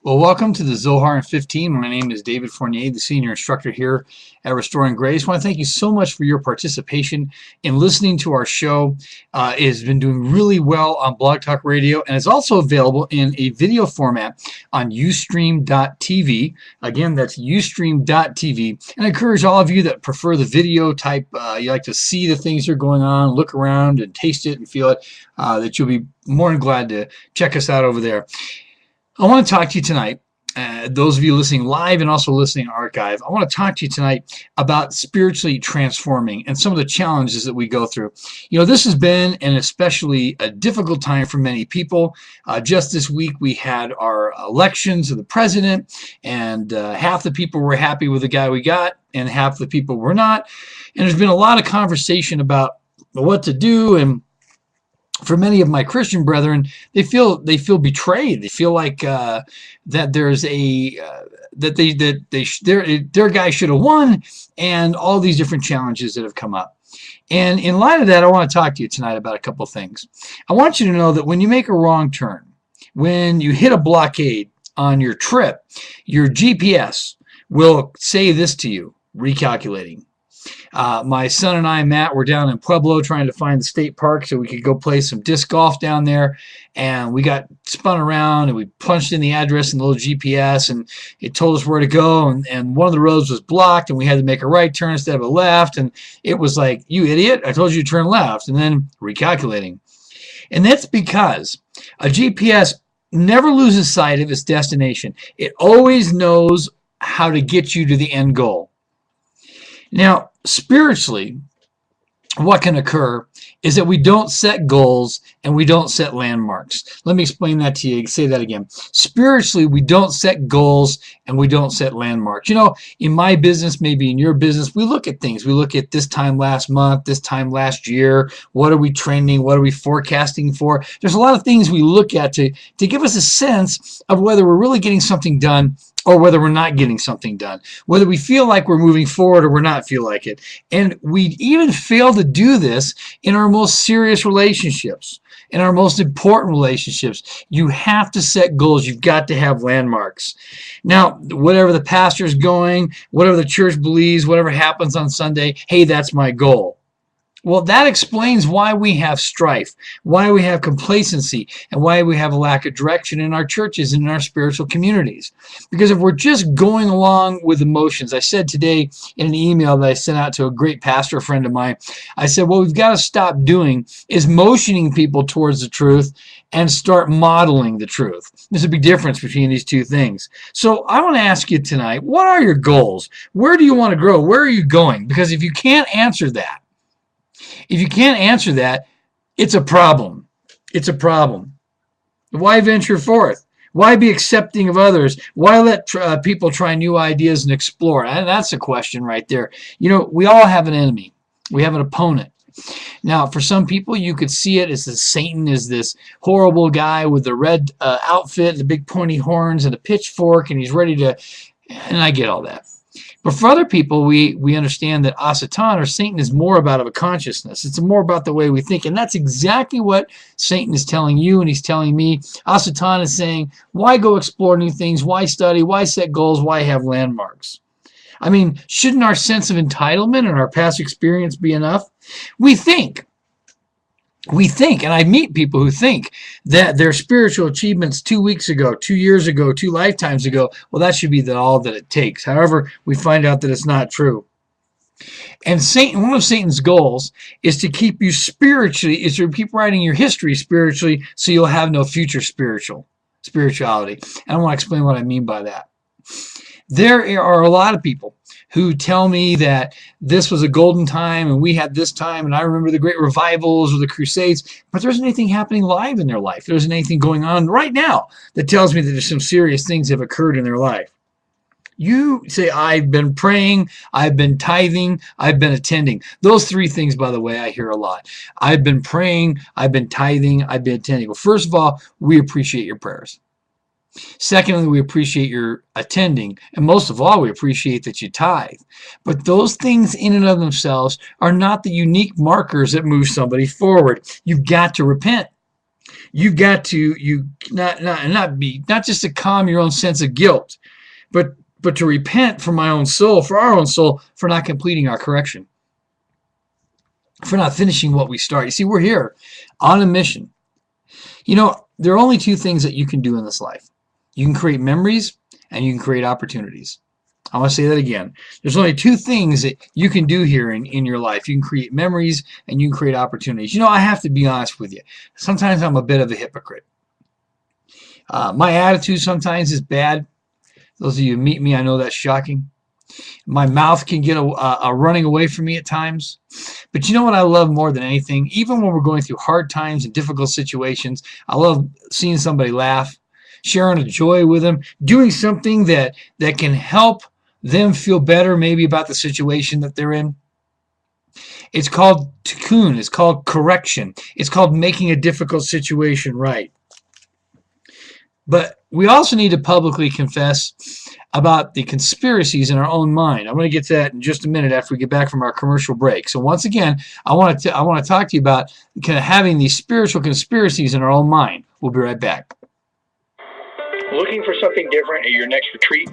Well, welcome to the Zohar in 15. My name is David Fournier, the senior instructor here at Restoring Grace. I want to thank you so much for your participation in listening to our show. It has been doing really well on Blog Talk Radio, and it's also available in a video format on Ustream.tv. Again, that's Ustream.tv. And I encourage all of you that prefer the video type, you like to see the things that are going on, look around and taste it and feel it, that you'll be more than glad to check us out over there. I want to talk to you tonight, those of you listening live and also listening archive. I want to talk to you tonight about spiritually transforming and some of the challenges that we go through. You know, this has been an especially a difficult time for many people. Just this week we had our elections of the president, and half the people were happy with the guy we got and half the people were not. And there's been a lot of conversation about what to do, and for many of my Christian brethren, they feel betrayed. They feel like that there's a their guy should have won, and all these different challenges that have come up. And in light of that, I want to talk to you tonight about a couple of things. I want you to know that when you make a wrong turn, when you hit a blockade on your trip, your GPS will say this to you: recalculating. My son and I, Matt, were down in Pueblo trying to find the state park so we could go play some disc golf down there. And we got spun around and we punched in the address in the little GPS and it told us where to go. And one of the roads was blocked and we had to make a right turn instead of a left. And it was like, you idiot, I told you to turn left. And then recalculating. And that's because a GPS never loses sight of its destination. It always knows how to get you to the end goal. Now, spiritually, what can occur is that we don't set goals and we don't set landmarks. Let me explain that to you. Say that again. Spiritually, we don't set goals and we don't set landmarks. You know, in my business, maybe in your business, we look at things. We look at this time last month, this time last year. What are we trending? What are we forecasting for? There's a lot of things we look at to give us a sense of whether we're really getting something done or whether we're not getting something done, whether we feel like we're moving forward or we're not feel like it. And we even fail to do this in our most serious relationships, in our most important relationships. You have to set goals. You've got to have landmarks. Now, whatever the pastor's going, whatever the church believes, whatever happens on Sunday, hey, that's my goal. Well, that explains why we have strife, why we have complacency, and why we have a lack of direction in our churches and in our spiritual communities. Because if we're just going along with emotions, I said today in an email that I sent out to a great pastor friend of mine, I said, what we've got to stop doing is motioning people towards the truth and start modeling the truth. There's a big difference between these two things. So I want to ask you tonight, what are your goals? Where do you want to grow? Where are you going? Because if you can't answer that, it's a problem. It's a problem. Why venture forth? Why be accepting of others? Why let people try new ideas and explore? And that's a question right there. You know, we all have an enemy. We have an opponent. Now, for some people, you could see it as that Satan is this horrible guy with the red outfit and the big pointy horns and a pitchfork, and he's ready to, and I get all that. But for other people, we understand that Asatan, or Satan, is more about a consciousness. It's more about the way we think. And that's exactly what Satan is telling you and he's telling me. Asatan is saying, why go explore new things? Why study? Why set goals? Why have landmarks? I mean, shouldn't our sense of entitlement and our past experience be enough? We think, and I meet people who think that their spiritual achievements 2 weeks ago, 2 years ago, 2 lifetimes ago, well, that should be all that it takes. However, we find out that it's not true. And Satan, one of Satan's goals is to keep you spiritually, is to keep writing your history spiritually so you'll have no future spirituality. And I want to explain what I mean by that. There are a lot of people who tell me that this was a golden time and we had this time and I remember the great revivals or the crusades, but there isn't anything happening live in their life. There isn't anything going on right now that tells me that there's some serious things that have occurred in their life. You say, I've been praying, I've been tithing, I've been attending. Those three things, by the way, I hear a lot. I've been praying, I've been tithing, I've been attending. Well, first of all, we appreciate your prayers. Secondly, we appreciate your attending. And most of all, we appreciate that you tithe. But those things in and of themselves are not the unique markers that move somebody forward. You've got to repent. You've got to not just to calm your own sense of guilt, but to repent for my own soul, for our own soul, for not completing our correction, for not finishing what we start. You see, we're here on a mission. You know, there are only two things that you can do in this life. You can create memories and you can create opportunities. I want to say that again. There's only two things that you can do here in your life. You can create memories and you can create opportunities. You know, I have to be honest with you. Sometimes I'm a bit of a hypocrite. My attitude sometimes is bad. Those of you who meet me, I know that's shocking. My mouth can get a running away from me at times. But you know what I love more than anything? Even when we're going through hard times and difficult situations, I love seeing somebody laugh, sharing a joy with them, doing something that can help them feel better maybe about the situation that they're in. It's called tikkun. It's called correction. It's called making a difficult situation right. But we also need to publicly confess about the conspiracies in our own mind. I'm going to get to that in just a minute after we get back from our commercial break. So once again, I want to talk to you about kind of having these spiritual conspiracies in our own mind. We'll be right back. Looking for something different at your next retreat,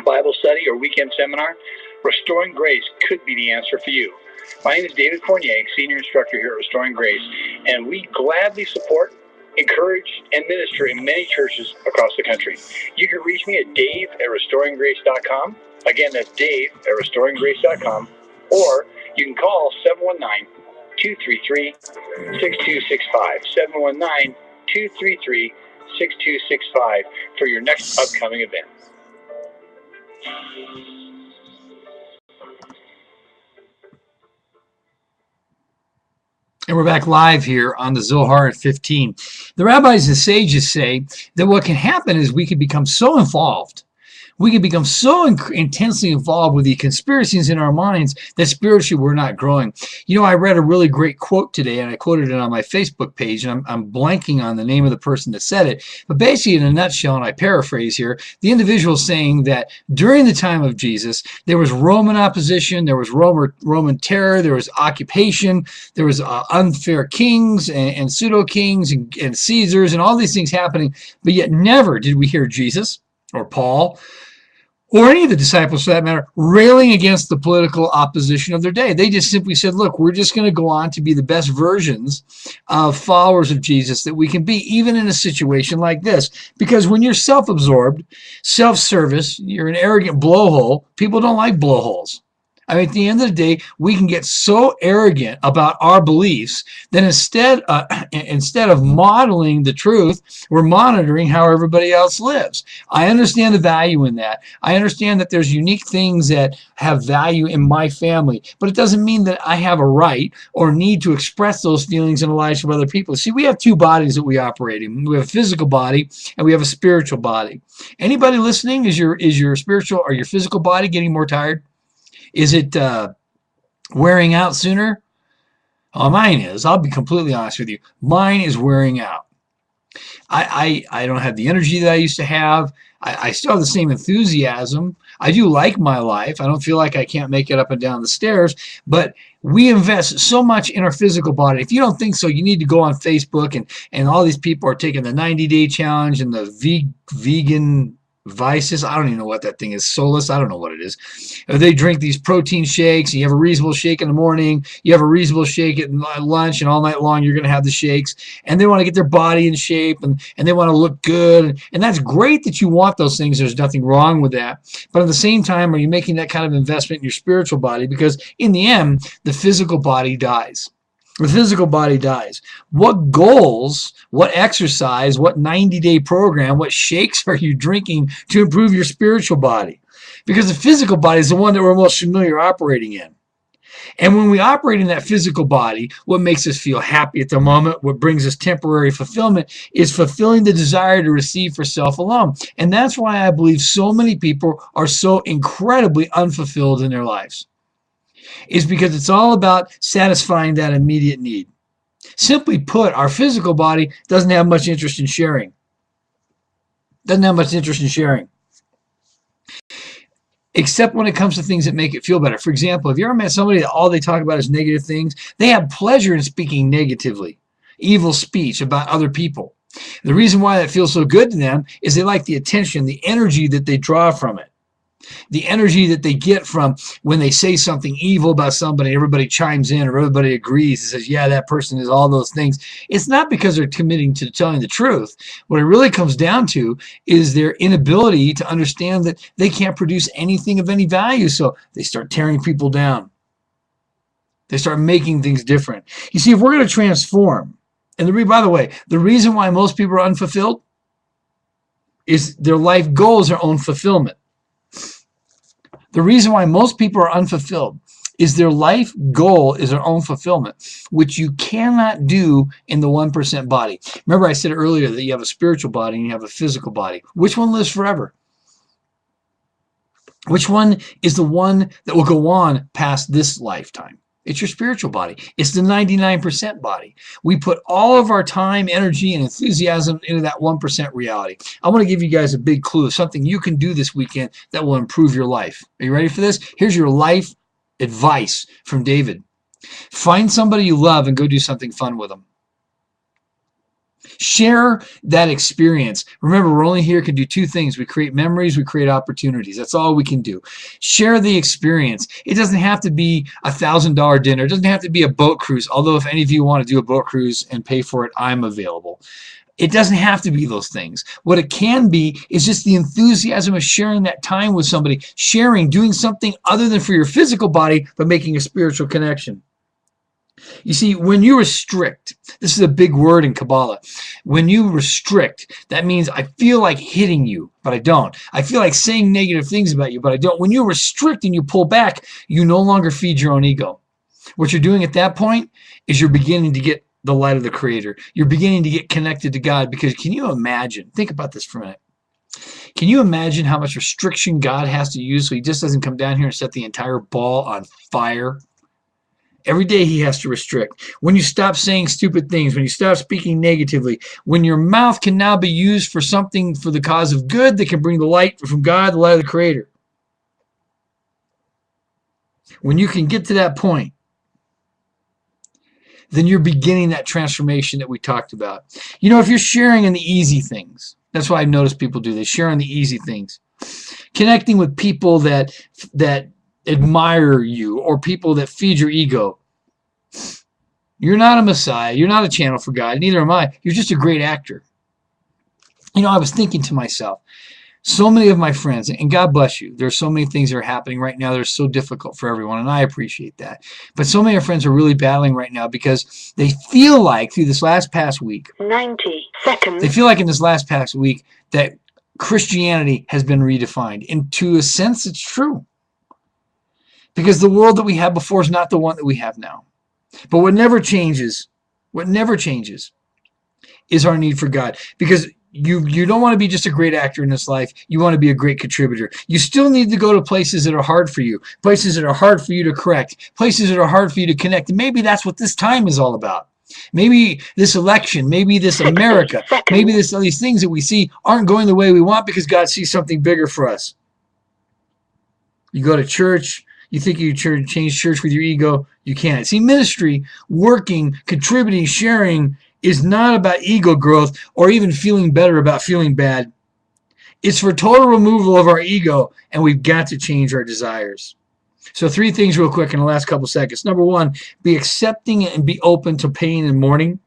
Bible study, or weekend seminar? Restoring Grace could be the answer for you. My name is David Fournier, Senior Instructor here at Restoring Grace, and we gladly support, encourage, and minister in many churches across the country. You can reach me at dave@restoringgrace.com. Again, that's dave@restoringgrace.com. Or you can call 719-233-6265. 719-233-6265 for your next upcoming event. And we're back live here on the Zohar at 15. The rabbis and sages say that what can happen is we can become so involved. We can become so intensely involved with the conspiracies in our minds that spiritually we're not growing. You know, I read a really great quote today, and I quoted it on my Facebook page, and I'm blanking on the name of the person that said it. But basically, in a nutshell, and I paraphrase here, the individual saying that during the time of Jesus, there was Roman opposition, there was Roman terror, there was occupation, there was unfair kings and pseudo-kings and Caesars and all these things happening, but yet never did we hear Jesus or Paul or any of the disciples, for that matter, railing against the political opposition of their day. They just simply said, look, we're just going to go on to be the best versions of followers of Jesus that we can be, even in a situation like this. Because when you're self-absorbed, self-service, you're an arrogant blowhole, people don't like blowholes. I mean, at the end of the day, we can get so arrogant about our beliefs that instead of modeling the truth, we're monitoring how everybody else lives. I understand the value in that. I understand that there's unique things that have value in my family, but it doesn't mean that I have a right or need to express those feelings in the lives of other people. See, we have two bodies that we operate in. We have a physical body and we have a spiritual body. Anybody listening, is your spiritual or your physical body getting more tired? Is it wearing out sooner? Oh, mine is. I'll be completely honest with you. Mine is wearing out. I don't have the energy that I used to have. I still have the same enthusiasm. I do like my life. I don't feel like I can't make it up and down the stairs. But we invest so much in our physical body. If you don't think so, you need to go on Facebook and all these people are taking the 90-day challenge and the vegan Vices, I don't even know what that thing is. Solus, I don't know what it is. They drink these protein shakes. You have a reasonable shake in the morning. You have a reasonable shake at lunch, and all night long you're going to have the shakes. And they want to get their body in shape, and they want to look good. And that's great that you want those things. There's nothing wrong with that. But at the same time, are you making that kind of investment in your spiritual body? Because in the end, the physical body dies. The physical body dies. What goals, what exercise, what 90-day program, what shakes are you drinking to improve your spiritual body? Because the physical body is the one that we're most familiar operating in. And when we operate in that physical body, what makes us feel happy at the moment, what brings us temporary fulfillment, is fulfilling the desire to receive for self alone. And that's why I believe so many people are so incredibly unfulfilled in their lives, is because it's all about satisfying that immediate need. Simply put, our physical body doesn't have much interest in sharing. Except when it comes to things that make it feel better. For example, if you ever met somebody that all they talk about is negative things, they have pleasure in speaking negatively, evil speech about other people. The reason why that feels so good to them is they like the attention, the energy that they draw from it. The energy that they get from when they say something evil about somebody, everybody chimes in or everybody agrees and says, yeah, that person is all those things. It's not because they're committing to telling the truth. What it really comes down to is their inability to understand that they can't produce anything of any value. So they start tearing people down. They start making things different. You see, if we're going to transform, and by the way, the reason why most people are unfulfilled is their life goals are own fulfillment. The reason why most people are unfulfilled is their life goal is their own fulfillment, which you cannot do in the 1% body. Remember I said earlier that you have a spiritual body and you have a physical body. Which one lives forever? Which one is the one that will go on past this lifetime? It's your spiritual body. It's the 99% body. We put all of our time, energy, and enthusiasm into that 1% reality. I want to give you guys a big clue of something you can do this weekend that will improve your life. Are you ready for this? Here's your life advice from David. Find somebody you love and go do something fun with them. Share that experience. Remember, we're only here to do two things. We create memories, we create opportunities. That's all we can do. Share the experience. It doesn't have to be $1,000 dinner. It doesn't have to be a boat cruise. Although if any of you want to do a boat cruise and pay for it, I'm available. It doesn't have to be those things. What it can be is just the enthusiasm of sharing that time with somebody, doing something other than for your physical body, but making a spiritual connection. You see, when you restrict, this is a big word in Kabbalah. When you restrict, that means I feel like hitting you, but I don't. I feel like saying negative things about you, but I don't. When you restrict and you pull back, you no longer feed your own ego. What you're doing at that point is you're beginning to get the light of the Creator. You're beginning to get connected to God, because can you imagine? Think about this for a minute. Can you imagine how much restriction God has to use so he just doesn't come down here and set the entire ball on fire? Every day he has to restrict. When you stop saying stupid things, when you stop speaking negatively, when your mouth can now be used for something for the cause of good that can bring the light from God, the light of the Creator. When you can get to that point, then you're beginning that transformation that we talked about. You know, if you're sharing in the easy things, that's what I've noticed people do. They share in the easy things. Connecting with people that admire you or people that feed your ego. You're not a Messiah. You're not a channel for God. Neither am I. You're just a great actor. You know, I was thinking to myself, so many of my friends, and God bless you, there's so many things that are happening right now that are so difficult for everyone, and I appreciate that. But so many of our friends are really battling right now because they feel like through this last past week, 90 seconds, they feel like in this last past week that Christianity has been redefined. And to a sense, it's true. Because the world that we had before is not the one that we have now. But what never changes is our need for God. Because you don't want to be just a great actor in this life. You want to be a great contributor. You still need to go to places that are hard for you, places that are hard for you to correct, places that are hard for you to connect. And maybe that's what this time is all about. Maybe this election, maybe this America, maybe these things that we see aren't going the way we want because God sees something bigger for us. You go to church. You think you change church with your ego. You can't. See, ministry, working, contributing, sharing is not about ego growth or even feeling better about feeling bad. It's for total removal of our ego, and we've got to change our desires. So 3 things real quick in the last couple seconds. Number 1, be accepting and be open to pain and mourning.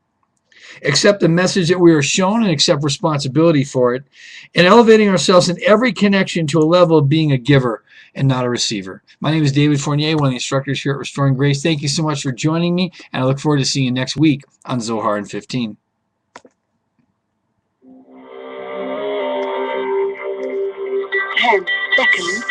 Accept the message that we are shown and accept responsibility for it. And elevating ourselves in every connection to a level of being a giver and not a receiver. My name is David Fournier, one of the instructors here at Restoring Grace. Thank you so much for joining me, and I look forward to seeing you next week on Zohar in 15. 10 seconds.